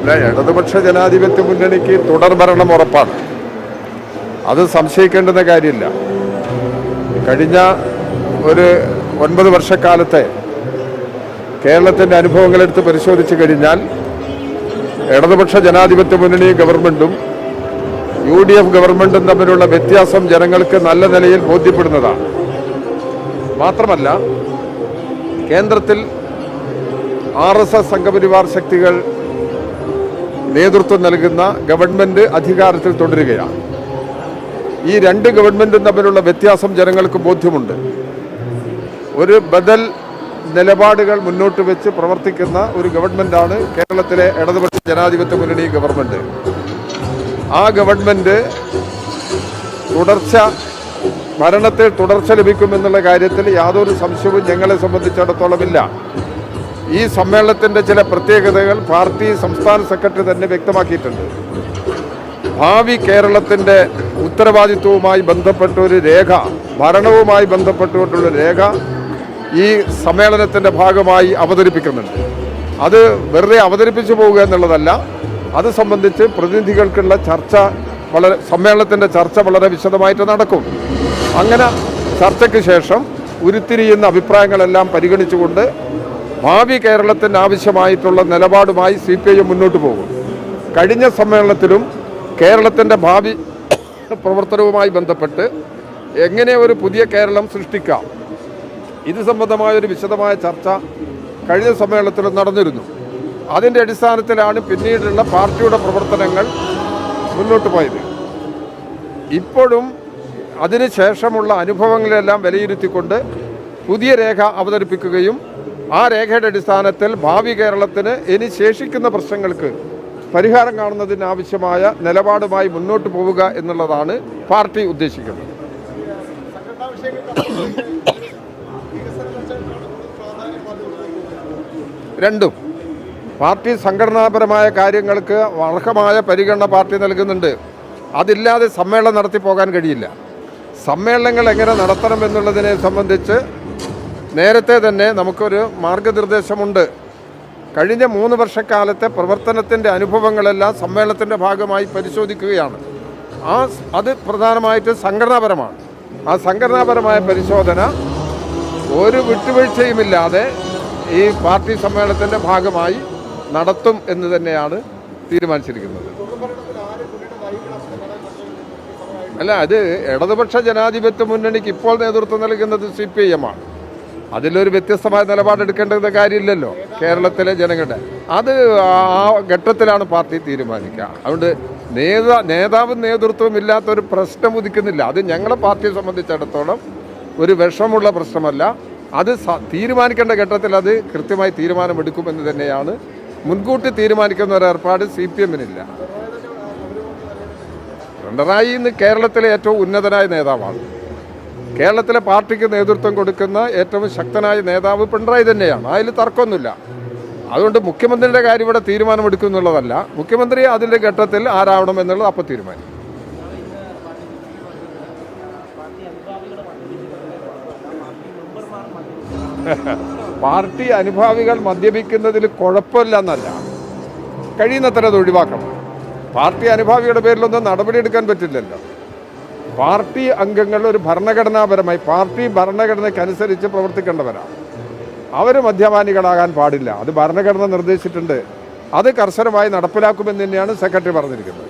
അല്ല, ഇടതുപക്ഷ ജനാധിപത്യ മുന്നണിക്ക് തുടർഭരണം ഉറപ്പാണ്. അത് സംശയിക്കേണ്ടുന്ന കാര്യമില്ല. കഴിഞ്ഞ ഒരു 9 വർഷക്കാലത്തെ കേരളത്തിൻ്റെ അനുഭവങ്ങളെടുത്ത് പരിശോധിച്ച് കഴിഞ്ഞാൽ ഇടതുപക്ഷ ജനാധിപത്യ മുന്നണി ഗവൺമെൻറ്റും UDF ഗവൺമെൻറ്റും തമ്മിലുള്ള വ്യത്യാസം ജനങ്ങൾക്ക് നല്ല നിലയിൽ ബോധ്യപ്പെടുന്നതാണ്. മാത്രമല്ല, കേന്ദ്രത്തിൽ RSS സംഘപരിവാർ ശക്തികൾ നേതൃത്വം നൽകുന്ന ഗവൺമെൻറ് അധികാരത്തിൽ തുടരുകയാണ്. ഈ രണ്ട് ഗവൺമെൻറ്റും തമ്മിലുള്ള വ്യത്യാസം ജനങ്ങൾക്ക് ബോധ്യമുണ്ട്. ഒരു ബദൽ നിലപാടുകൾ മുന്നോട്ട് വെച്ച് പ്രവർത്തിക്കുന്ന ഒരു ഗവൺമെൻറ്റാണ് കേരളത്തിലെ ഇടതുപക്ഷ ജനാധിപത്യ മുന്നണി ഗവൺമെൻറ്. ആ ഗവൺമെൻറ് ഭരണത്തിൽ തുടർച്ച ലഭിക്കുമെന്നുള്ള കാര്യത്തിൽ യാതൊരു സംശയവും ഞങ്ങളെ സംബന്ധിച്ചിടത്തോളം ഇല്ല. ഈ സമ്മേളനത്തിൻ്റെ ചില പ്രത്യേകതകൾ പാർട്ടി സംസ്ഥാന സെക്രട്ടറി തന്നെ വ്യക്തമാക്കിയിട്ടുണ്ട്. ഭാവി കേരളത്തിൻ്റെ ഉത്തരവാദിത്വവുമായി ബന്ധപ്പെട്ട ഒരു രേഖ, ഭരണവുമായി ബന്ധപ്പെട്ടുകൊണ്ടുള്ള രേഖ ഈ സമ്മേളനത്തിൻ്റെ ഭാഗമായി അവതരിപ്പിക്കുന്നുണ്ട്. അത് വെറുതെ അവതരിപ്പിച്ചു പോവുക എന്നുള്ളതല്ല, അത് സംബന്ധിച്ച് പ്രതിനിധികൾക്കുള്ള സമ്മേളനത്തിൻ്റെ ചർച്ച വളരെ വിശദമായിട്ട് നടക്കും. അങ്ങനെ ചർച്ചയ്ക്ക് ശേഷം ഉരുത്തിരിയുന്ന അഭിപ്രായങ്ങളെല്ലാം പരിഗണിച്ചുകൊണ്ട് ഭാവി കേരളത്തിന് ആവശ്യമായിട്ടുള്ള നിലപാടുമായി CPIM മുന്നോട്ട് പോകും. കഴിഞ്ഞ സമ്മേളനത്തിലും കേരളത്തിൻ്റെ ഭാവി പ്രവർത്തനവുമായി ബന്ധപ്പെട്ട് എങ്ങനെ ഒരു പുതിയ കേരളം സൃഷ്ടിക്കാം, ഇത് സംബന്ധമായൊരു വിശദമായ ചർച്ച കഴിഞ്ഞ സമ്മേളനത്തിൽ നടന്നിരുന്നു. അതിൻ്റെ അടിസ്ഥാനത്തിലാണ് പിന്നീടുള്ള പാർട്ടിയുടെ പ്രവർത്തനങ്ങൾ മുന്നോട്ട് പോയത്. ഇപ്പോഴും അതിനുശേഷമുള്ള അനുഭവങ്ങളെല്ലാം വിലയിരുത്തിക്കൊണ്ട് പുതിയ രേഖ അവതരിപ്പിക്കുകയും ആ രേഖയുടെ അടിസ്ഥാനത്തിൽ ഭാവി കേരളത്തിന് ഇനി ശേഷിക്കുന്ന പ്രശ്നങ്ങൾക്ക് പരിഹാരം കാണുന്നതിനാവശ്യമായ നിലപാടുമായി മുന്നോട്ട് പോവുക എന്നുള്ളതാണ് പാർട്ടി ഉദ്ദേശിക്കുന്നത്. രണ്ടും പാർട്ടി സംഘടനാപരമായ കാര്യങ്ങൾക്ക് അർഹമായ പരിഗണന പാർട്ടി നൽകുന്നുണ്ട്. അതില്ലാതെ സമ്മേളനം നടത്തി പോകാൻ കഴിയില്ല. സമ്മേളനങ്ങൾ എങ്ങനെ നടത്തണം എന്നുള്ളതിനെ സംബന്ധിച്ച് നേരത്തെ തന്നെ നമുക്കൊരു മാർഗനിർദ്ദേശമുണ്ട്. കഴിഞ്ഞ 3 വർഷക്കാലത്തെ പ്രവർത്തനത്തിൻ്റെ അനുഭവങ്ങളെല്ലാം സമ്മേളനത്തിൻ്റെ ഭാഗമായി പരിശോധിക്കുകയാണ്. അത് പ്രധാനമായിട്ട് സംഘടനാപരമാണ്. ആ സംഘടനാപരമായ പരിശോധന ഒരു വിട്ടുവീഴ്ചയുമില്ലാതെ ഈ പാർട്ടി സമ്മേളനത്തിൻ്റെ ഭാഗമായി നടത്തും എന്ന് തന്നെയാണ് തീരുമാനിച്ചിരിക്കുന്നത്. അല്ല, അത് ഇടതുപക്ഷ ജനാധിപത്യ മുന്നണിക്ക് ഇപ്പോൾ നേതൃത്വം നൽകുന്നത് CPIM ആണ്. അതിലൊരു വ്യത്യസ്തമായ നിലപാടെടുക്കേണ്ടത് കാര്യമില്ലല്ലോ കേരളത്തിലെ ജനങ്ങളുടെ. അത് ആ ഘട്ടത്തിലാണ് പാർട്ടി തീരുമാനിക്കുക. അതുകൊണ്ട് നേതാവും നേതൃത്വവും ഇല്ലാത്തൊരു പ്രശ്നം ഉദിക്കുന്നില്ല. അത് ഞങ്ങളെ പാർട്ടിയെ സംബന്ധിച്ചിടത്തോളം ഒരു വിഷമുള്ള പ്രശ്നമല്ല. അത് തീരുമാനിക്കേണ്ട ഘട്ടത്തിൽ അത് കൃത്യമായി തീരുമാനമെടുക്കുമെന്ന് തന്നെയാണ്. മുൻകൂട്ടി തീരുമാനിക്കുന്ന ഒരു ഏർപ്പാട് CPIM-നില്ല. പിണറായി ഇന്ന് കേരളത്തിലെ ഏറ്റവും ഉന്നതനായ നേതാവാണ്. കേരളത്തിലെ പാർട്ടിക്ക് നേതൃത്വം കൊടുക്കുന്ന ഏറ്റവും ശക്തനായ നേതാവ് പിണറായി തന്നെയാണ്. അതിൽ തർക്കമൊന്നുമില്ല. അതുകൊണ്ട് മുഖ്യമന്ത്രിയുടെ കാര്യം ഇവിടെ തീരുമാനമെടുക്കും എന്നുള്ളതല്ല. മുഖ്യമന്ത്രി അതിൻ്റെ ഘട്ടത്തിൽ ആരാവണം എന്നുള്ളത് അപ്പോൾ തീരുമാനിക്കും. പാർട്ടി അനുഭാവികൾ മദ്യപിക്കുന്നതിൽ കുഴപ്പമില്ല എന്നല്ല, കഴിയുന്നത്ര അത് ഒഴിവാക്കണം. പാർട്ടി അനുഭാവിയുടെ പേരിലൊന്നും നടപടിയെടുക്കാൻ പറ്റില്ലല്ലോ. പാർട്ടി അംഗങ്ങൾ ഒരു ഭരണഘടനാപരമായി പാർട്ടി ഭരണഘടനയ്ക്കനുസരിച്ച് പ്രവർത്തിക്കേണ്ടവരാണ്. അവർ മദ്യപാനികളാകാൻ പാടില്ല. അത് ഭരണഘടന നിർദ്ദേശിച്ചിട്ടുണ്ട്. അത് കർശനമായി നടപ്പിലാക്കുമെന്ന് തന്നെയാണ് സെക്രട്ടറി പറഞ്ഞിരിക്കുന്നത്.